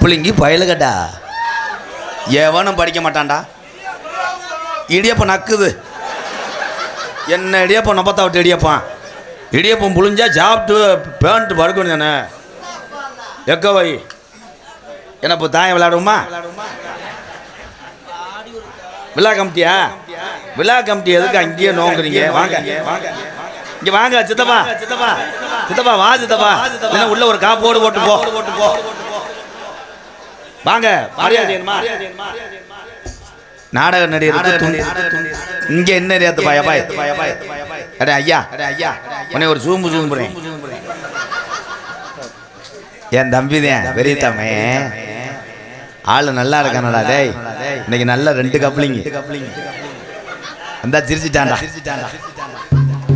கப்பலிங்கி பயலுகட்டா எவனும் படிக்க மாட்டான்டா. இடியப்பம் நக்குது என்ன இடியப்பம் நப்பத்தா விட்டு இடியப்பம் புழிஞ்சா சாப்பிட்டு பேண்ட்டு படுக்கணும் தானே. எக்க வை என்ன இப்போ தாயம் விளையாடுவோமா? விழா கமிட்டியா? விழா கமிட்டி எதுக்கு அங்கேயே நோங்குறீங்க? வாங்க இங்கே வாங்க சித்தப்பா சித்தப்பா சித்தப்பா வா சித்தப்பா. என்ன உள்ள ஒரு காப்போடு போட்டு போ. வாங்க நாடக நடிகர் இங்க என்ன அடே ஐயா உன்னை ஒரு சூம்பு சூம்புறேன். என் தம்பி தான் பெரிய தம்பி ஆளு நல்லா இருக்கானடா. டேய் இன்னைக்கு நல்ல 2 கப்ளிங் அந்த சிரிச்சிட்டான்டா.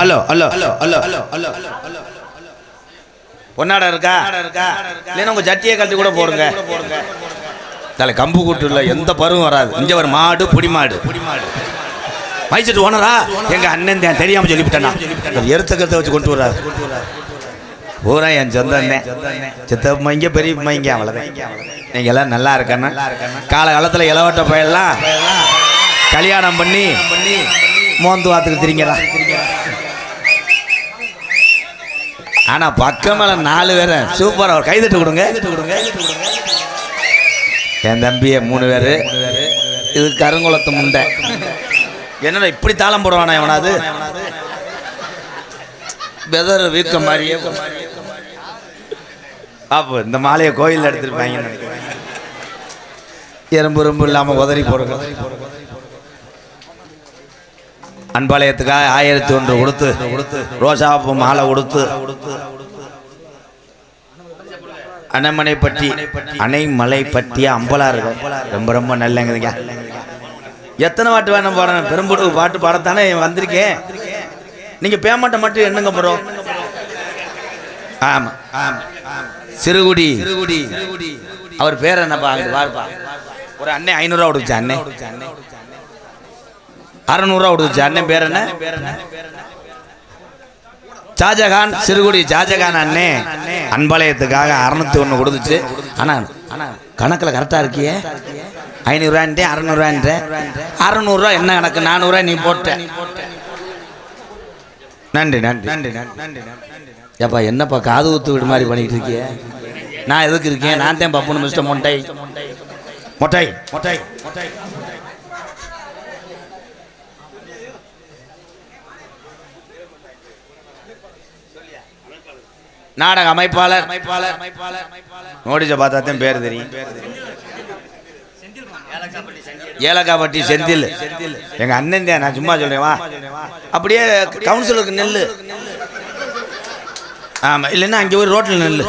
Hello hello hello hello hello hello hello பொன்னாடா இருக்கா இல்லைன்னா உங்க ஜட்டியை கழட்டி கூட போடுங்க. தலை கம்பு கூட்டு இல்லை எந்த பருவம் வராது. இங்க ஒரு மாடு புடி மாடு மைசெட் ஓனரா எங்க அண்ணன் தான் தெரியாம சொல்லிவிட்டேன்னா எருத்த கருத்தை வச்சு கொண்டு வர்றாரு. பூரா என் சொந்தம் சித்தம்மைங்க பெரியம்மைங்க அவ்வளோதான். நீங்க எல்லாம் நல்லா இருக்கேன்னா காலகாலத்தில் இளவட்ட பையெல்லாம் கல்யாணம் பண்ணி மோந்து வாத்துக்கு திரிங்கடா. ஆனா பக்கம் மேல 4 பேர் சூப்பரா ஒரு கைதட்டு கொடுங்க. என் தம்பிய 3 பேரு. இது கருங்குளத்து முண்டை. என்னடா இப்படி தாளம் போடுவானா எவனாது? பெதர் வீக்க மாதிரியே. அப்போ இந்த மாலையை கோயில் எடுத்துருப்பாங்க நினைக்கிறேன். எறும்பு இல்லாம உதறி போடுங்க. அன்பாளையத்துக்காக 1001 கொடுத்து ரோசாப்பு மாலை கொடுத்து அணைமலை பற்றிய அம்பலா இருக்கு. ரொம்ப ரொம்ப நல்லங்க. எத்தனை பாட்டு வேணும் பாடணும்? பெரும்புடு பாட்டு பாடத்தானே வந்திருக்கேன். நீங்க பேமெண்ட்டை மட்டும் என்னங்க போறோம்? ஆமா சிறுகுடி அவர் பேர் என்னப்பா? அங்க பாருப்பா. ஒரு அண்ணன் 500 ரூபா கொடுச்சு. அண்ணன் 600 ரூபா கொடுச்சு. அண்ணன் பேர் என்ன? ஷாஜகான். சிறுகுடி ஷாஜகான் அண்ணே அன்பாளையத்துக்காக 601 கொடுத்துச்சு. ஆனா கணக்கில் கரெக்டா இருக்கியே. 500 ரூபான்ட்டு 600 ரூபான்ற 600 ரூபா என்ன கணக்கு? 400 ரூபாய் நீ போட்ட. நன்றி நன்றி நன்றி நன்றி. ஏப்பா என்னப்பா காது ஊத்து வீடு மாதிரி பண்ணிட்டு இருக்கிய? நான் எதுக்கு இருக்கேன்? நான் தான் பப்புன்னு மிஸ்டர் மொட்டை மொட்டை மொட்டை மொட்டை. நாடக அமைப்பாளர் நோடிச்ச பார்த்தாத்தையும் பேர் தெரியும். ஏலக்காப்பட்டி செந்தில் எங்க அண்ணன் தான். நான் சும்மா சொல்றேன் வா. அப்படியே கவுன்சிலருக்கு நெல்லு. ஆமா இல்லைன்னா அங்கே போய் ரோட்டில் நெல்லு.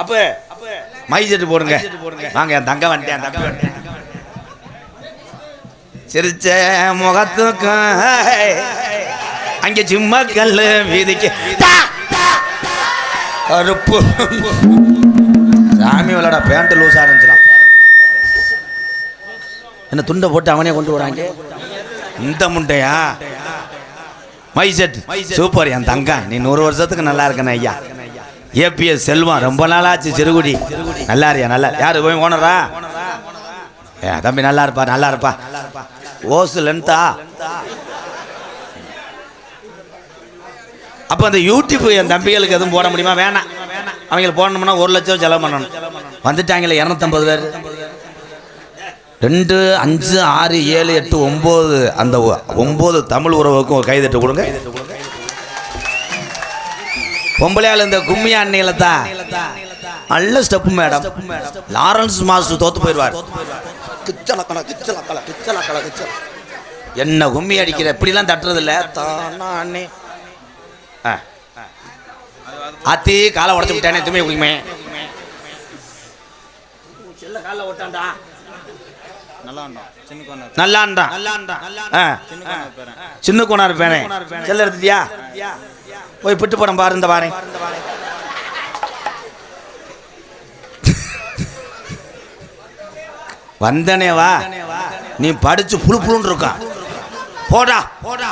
அப்ப மைசெட்டு போடுங்க. வாங்க என் தங்க வந்துட்டேன். தங்க வந்துட்டேன். சிரிச்ச முகத்துக்கும் அங்கே சும்மா கல்லு வீதிக்கு கருப்பு சாமி விளாட பேண்ட் லூஸ் ஆரம்பிச்சிடான். என்ன துண்டை போட்டு அவனே கொண்டு வராங்க. இந்த முண்டையா மைசெட் சூப்பர். என் தங்க நீ 100 வருஷத்துக்கு நல்லா இருக்கன ஐயா. ஏபிஎஸ் செல்வம் ரொம்ப நாளாச்சு. சிறுகுடி நல்லா இருக்கியா? நல்லா யாரு போய் ஓனரா? தம்பி நல்லா இருப்பா நல்லா இருப்பா. ஓசு லென்த்தா. அப்போ அந்த யூடியூப் என் தம்பிகளுக்கு எதுவும் போட முடியுமா? வேணாம். அவங்களுக்கு போடணும்னா 1 லட்சம் செலவு பண்ணணும். வந்துட்டாங்களே 250 பேர். 2 5 6 7 8 9 அந்த 9 தமிழ் உறவுக்கும் ஒரு கைதட்டு கொடுங்க. பொம்பளையால் இந்த கும்மியா அன்னையில தான் நல்ல ஸ்டெப்பு மேடம். லாரன்ஸ் மாஸ்டர் தோத்து போயிடுவார். என்ன கும்மி அடிக்கிற இப்படிலாம் தட்டுறது இல்ல. ஆத்தி காலை உடச்சு விட்டானே துமே குடிமே. நல்லாண்டா சின்ன கோனார் பேனே செல்ல எடுத்துட்டியா? போய் பிட்டு படம் பாரு. இந்த பாரு வந்தனே வா. நீ படிச்சு புழு புழுன்னு இருக்கான். போடா போடா